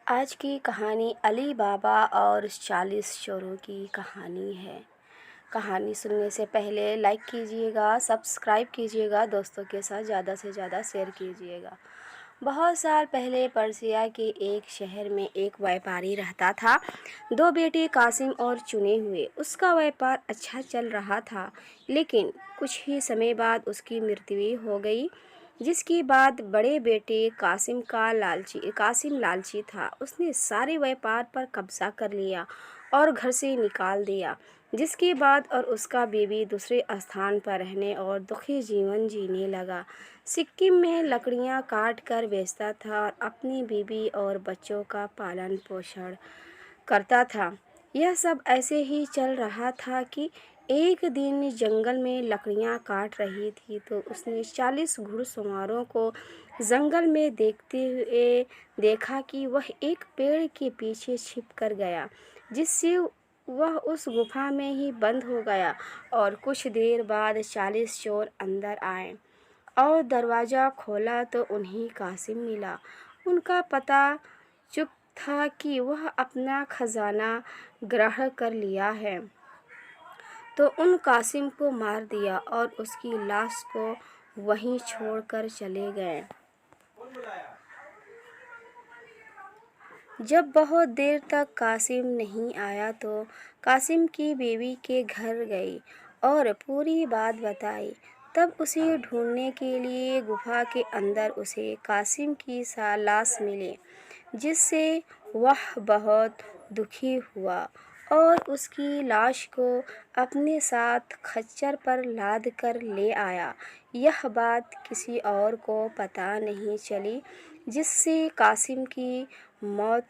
आज की कहानी अली बाबा और 40 चोरों की कहानी है। कहानी सुनने से पहले लाइक कीजिएगा, सब्सक्राइब कीजिएगा, दोस्तों के साथ ज़्यादा से ज़्यादा शेयर कीजिएगा। बहुत साल पहले पर्सिया के एक शहर में एक व्यापारी रहता था। दो बेटे कासिम और चुने हुए। उसका व्यापार अच्छा चल रहा था, लेकिन कुछ ही समय बाद उसकी मृत्यु हो गई। जिसके बाद बड़े बेटे कासिम लालची था। उसने सारे व्यापार पर कब्जा कर लिया और घर से निकाल दिया। जिसके बाद और उसका बीवी दूसरे स्थान पर रहने और दुखी जीवन जीने लगा। सिक्किम में लकड़ियां काट कर बेचता था और अपनी बीवी और बच्चों का पालन पोषण करता था। यह सब ऐसे ही चल रहा था कि एक दिन जंगल में लकड़ियां काट रही थी तो उसने 40 घुड़सवारों को जंगल में देखते हुए देखा कि वह एक पेड़ के पीछे छिप कर गया, जिससे वह उस गुफा में ही बंद हो गया। और कुछ देर बाद 40 चोर अंदर आए और दरवाज़ा खोला तो उन्हें कासिम मिला। उनका पता चुप था कि वह अपना खजाना ग्रहण कर लिया है, तो उन कासिम को मार दिया और उसकी लाश को वहीं छोड़कर चले गए। जब बहुत देर तक कासिम नहीं आया तो कासिम की बीवी के घर गई और पूरी बात बताई। तब उसे ढूंढने के लिए गुफा के अंदर उसे कासिम की लाश मिली, जिससे वह बहुत दुखी हुआ और उसकी लाश को अपने साथ खच्चर पर लाद कर ले आया। यह बात किसी और को पता नहीं चली, जिससे कासिम की मौत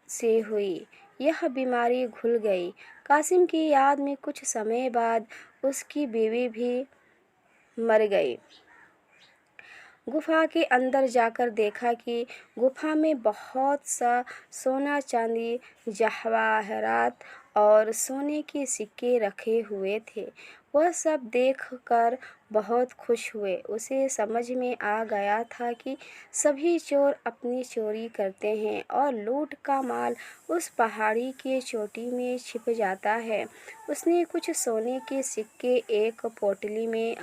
से हुई यह बीमारी घुल गई। कासिम की याद में कुछ समय बाद उसकी बीवी भी मर गई। गुफा के अंदर जाकर देखा कि गुफा में बहुत सा सोना चांदी जवाहरात और सोने के सिक्के रखे हुए थे। वह सब देखकर बहुत खुश हुए। उसे समझ में आ गया था कि सभी चोर अपनी चोरी करते हैं और लूट का माल उस पहाड़ी के चोटी में छिप जाता है। उसने कुछ सोने के सिक्के एक पोटली में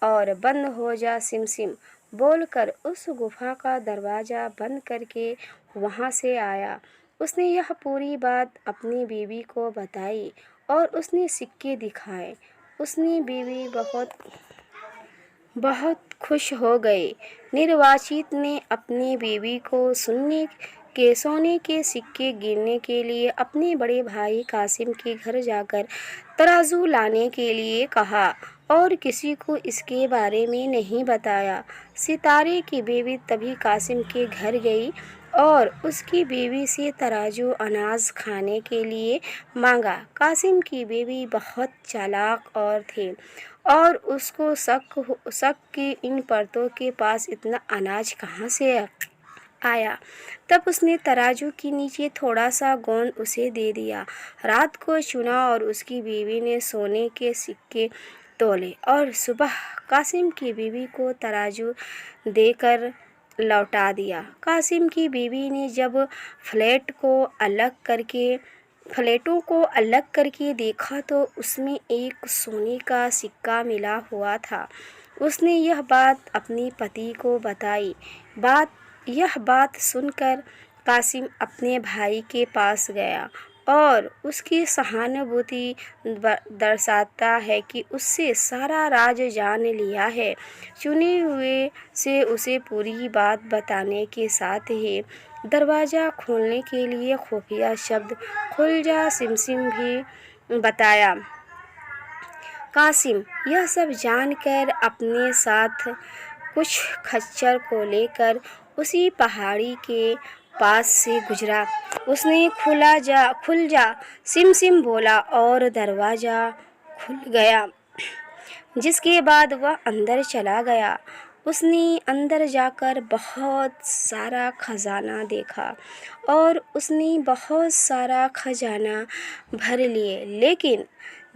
और बंद हो जा सिमसिम बोलकर उस गुफा का दरवाज़ा बंद करके वहाँ से आया। उसने यह पूरी बात अपनी बीवी को बताई और उसने सिक्के दिखाए। उसकी बीवी बहुत खुश हो गई। निर्वाचित ने अपनी बीवी को सोने के सिक्के गिनने के लिए अपने बड़े भाई कासिम के घर जाकर तराजू लाने के लिए कहा और किसी को इसके बारे में नहीं बताया। सितारे की बीवी तभी कासिम के घर गई और उसकी बीवी से तराजू अनाज खाने के लिए मांगा। कासिम की बीवी बहुत चालाक और थी और उसको शक कि इन परतों के पास इतना अनाज कहाँ से आया। तब उसने तराजू के नीचे थोड़ा सा गोंद उसे दे दिया। रात को चुना और उसकी बीवी ने सोने के सिक्के तोले और सुबह कासिम की बीवी को तराजू देकर लौटा दिया। कासिम की बीवी ने जब फ्लेटों को अलग करके देखा तो उसमें एक सोने का सिक्का मिला हुआ था। उसने यह बात अपने पति को बताई। यह बात सुनकर कासिम अपने भाई के पास गया और उसकी सहानुभूति दर्शाता है कि उससे सारा राज जान लिया है। चुने हुए से उसे पूरी बात बताने के साथ ही दरवाज़ा खोलने के लिए खुफिया शब्द खुल जा सिमसिम भी बताया। कासिम यह सब जानकर अपने साथ कुछ खच्चर को लेकर उसी पहाड़ी के पास से गुजरा। उसने खुल जा सिमसिम बोला और दरवाज़ा खुल गया, जिसके बाद वह अंदर चला गया। उसने अंदर जाकर बहुत सारा खजाना देखा और उसने बहुत सारा खजाना भर लिए, लेकिन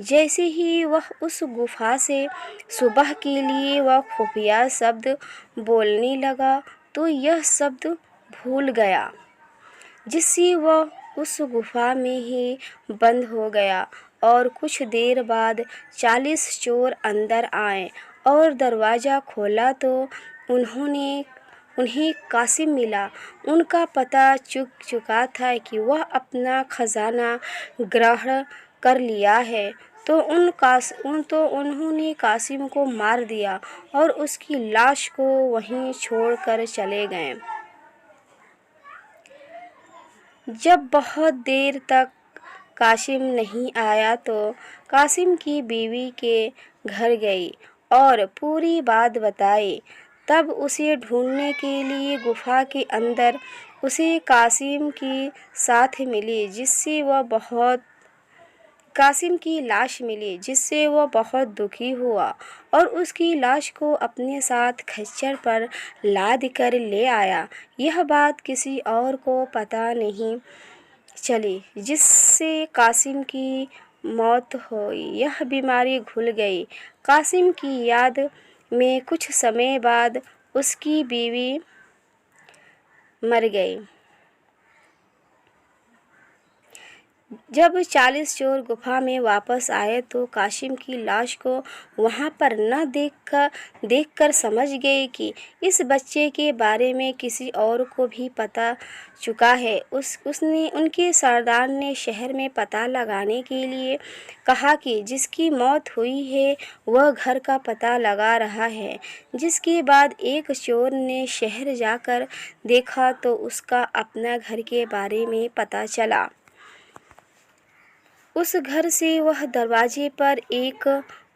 जैसे ही वह उस गुफा से सुबह के लिए वह खुफिया शब्द बोलने लगा तो यह शब्द भूल गया। जिससे वह उस गुफा में ही बंद हो गया। और कुछ देर बाद 40 चोर अंदर आए और दरवाज़ा खोला तो उन्हें कासिम मिला। उनका पता चुक चुका था कि वह अपना खजाना ग्रहण कर लिया है, तो उन्होंने कासिम को मार दिया और उसकी लाश को वहीं छोड़कर चले गए। जब बहुत देर तक कासिम नहीं आया तो कासिम की बीवी के घर गई और पूरी बात बताई। तब उसे ढूंढने के लिए गुफा के अंदर उसे कासिम की लाश मिली, जिससे वह बहुत दुखी हुआ और उसकी लाश को अपने साथ खच्चर पर लाद कर ले आया। यह बात किसी और को पता नहीं चली, जिससे कासिम की मौत हुई। यह बीमारी घुल गई कासिम की याद में। कुछ समय बाद उसकी बीवी मर गई। जब 40 चोर गुफा में वापस आए तो कासिम की लाश को वहां पर न देखकर समझ गए कि इस बच्चे के बारे में किसी और को भी पता चुका है। उनके सरदार ने शहर में पता लगाने के लिए कहा कि जिसकी मौत हुई है वह घर का पता लगा रहा है। जिसके बाद एक चोर ने शहर जाकर देखा तो उसका अपना घर के बारे में पता चला। उस घर से वह दरवाजे पर एक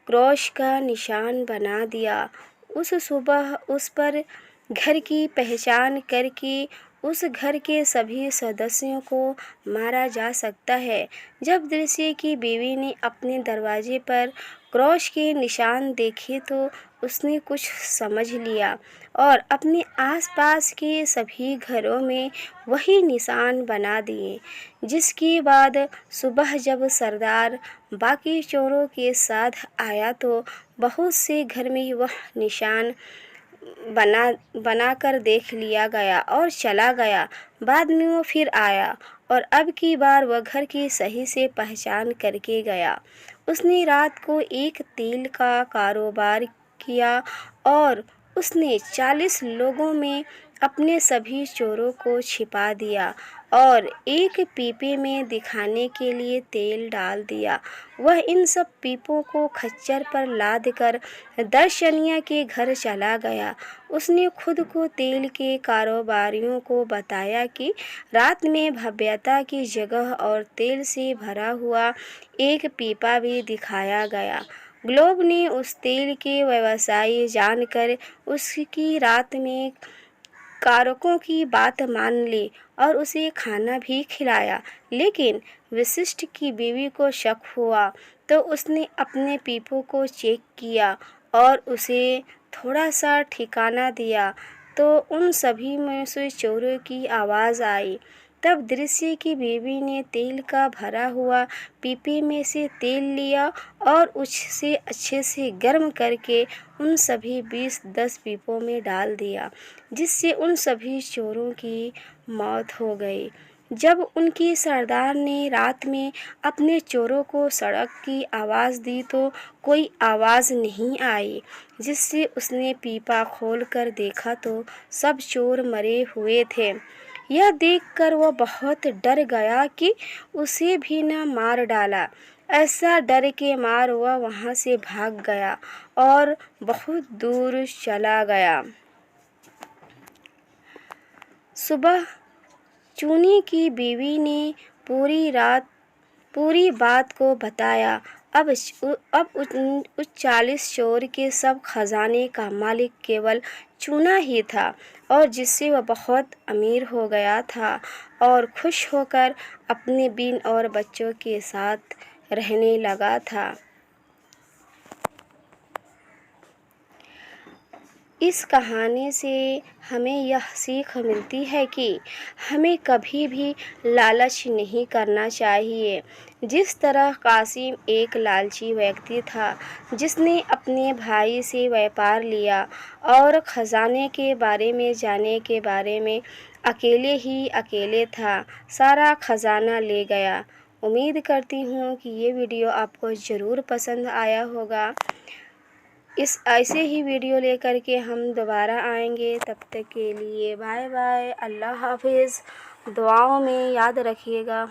क्रॉस का निशान बना दिया। उस सुबह उस पर घर की पहचान करके उस घर के सभी सदस्यों को मारा जा सकता है। जब दृश्य की बीवी ने अपने दरवाजे पर क्रॉस के निशान देखे तो उसने कुछ समझ लिया और अपने आसपास के सभी घरों में वही निशान बना दिए। जिसके बाद सुबह जब सरदार बाकी चोरों के साथ आया तो बहुत से घर में वह निशान बनाकर देख लिया गया और चला गया। बाद में वो फिर आया और अब की बार वह घर की सही से पहचान करके गया। उसने रात को एक तेल का कारोबार किया और उसने 40 लोगों में अपने सभी चोरों को छिपा दिया और एक पीपे में दिखाने के लिए तेल डाल दिया। वह इन सब पीपों को खच्चर पर लाद कर दर्शनिया के घर चला गया। उसने खुद को तेल के कारोबारियों को बताया कि रात में भव्यता की जगह और तेल से भरा हुआ एक पीपा भी दिखाया गया। ग्लोब ने उस तेल के व्यवसायी जानकर उसकी रात में कारकों की बात मान ली और उसे खाना भी खिलाया। लेकिन वशिष्ठ की बीवी को शक हुआ तो उसने अपने पीपों को चेक किया और उसे थोड़ा सा ठिकाना दिया तो उन सभी में से चोरों की आवाज़ आई। तब दृश्य की बीवी ने तेल का भरा हुआ पीपे में से तेल लिया और उसे अच्छे से गर्म करके उन सभी 10 पीपों में डाल दिया, जिससे उन सभी चोरों की मौत हो गई। जब उनकी सरदार ने रात में अपने चोरों को सड़क की आवाज़ दी तो कोई आवाज़ नहीं आई, जिससे उसने पीपा खोलकर देखा तो सब चोर मरे हुए थे। यह देखकर वह बहुत डर गया कि उसे भी न मार डाला। ऐसा डर के मार वह वहाँ से भाग गया और बहुत दूर चला गया। सुबह चूनी की बीवी ने पूरी बात को बताया। अब उस 40 चोर के सब खजाने का मालिक केवल चूना ही था और जिससे वह बहुत अमीर हो गया था और खुश होकर अपने बीन और बच्चों के साथ रहने लगा था। इस कहानी से हमें यह सीख मिलती है कि हमें कभी भी लालच नहीं करना चाहिए। जिस तरह कासिम एक लालची व्यक्ति था जिसने अपने भाई से व्यापार लिया और खजाने के बारे में जाने के बारे में अकेले ही अकेले था, सारा खजाना ले गया। उम्मीद करती हूँ कि ये वीडियो आपको ज़रूर पसंद आया होगा। इस ऐसे ही वीडियो लेकर के हम दोबारा आएंगे। तब तक के लिए बाय बाय, अल्लाह हाफिज़। दुआओं में याद रखिएगा।